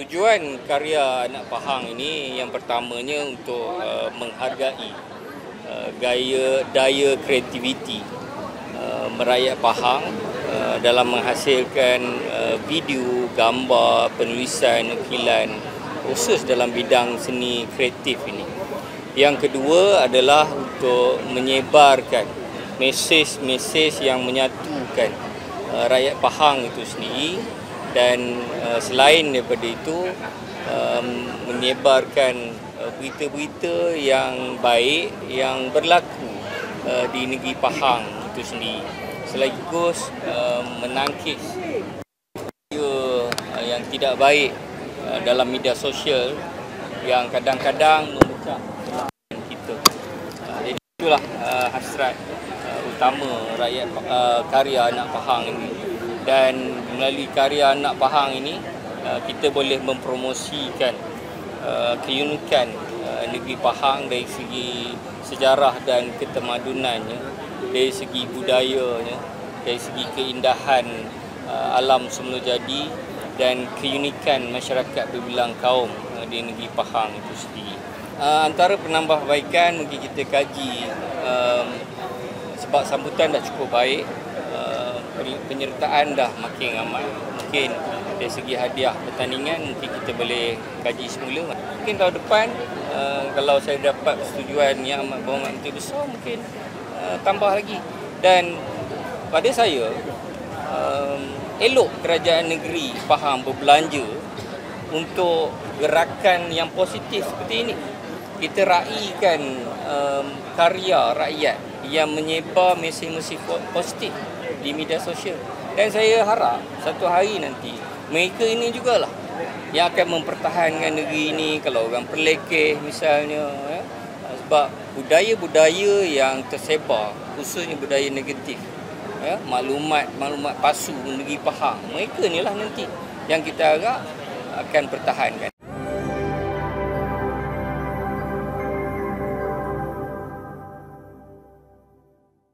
Tujuan karya Anak Pahang ini yang pertamanya untuk menghargai daya kreativiti merakyat Pahang dalam menghasilkan video, gambar, penulisan, nukilan khusus dalam bidang seni kreatif ini. Yang kedua adalah untuk menyebarkan mesej-mesej yang menyatukan rakyat Pahang itu sendiri, dan selain daripada itu menyebarkan berita-berita yang baik yang berlaku di negeri Pahang itu sendiri, sekaligus menangkis yang tidak baik dalam media sosial yang kadang-kadang memecah kita. Jadi itulah hasrat utama rakyat karya Anak Pahang ini. Dan melalui karya Anak Pahang ini kita boleh mempromosikan keunikan negeri Pahang dari segi sejarah dan ketamadunannya, dari segi budayanya, dari segi keindahan alam semula jadi dan keunikan masyarakat berbilang kaum di negeri Pahang itu sendiri. Antara penambahbaikan mungkin kita kaji, sebab sambutan dah cukup baik, penyertaan dah makin ramai. Mungkin dari segi hadiah pertandingan mungkin kita boleh kaji semula. Mungkin tahun depan kalau saya dapat persetujuan yang amat berhormat Menteri Besar, mungkin tambah lagi. Dan pada saya elok kerajaan negeri Pahang berbelanja untuk gerakan yang positif seperti ini. Kita raikan karya rakyat yang menyebar mesej-mesej positif di media sosial. Dan saya harap satu hari nanti mereka ini jugalah yang akan mempertahankan negeri ini. Kalau orang perlekeh misalnya, sebab budaya-budaya yang tersebar, khususnya budaya negatif, maklumat palsu negeri Pahang, mereka inilah nanti yang kita harap akan pertahankan.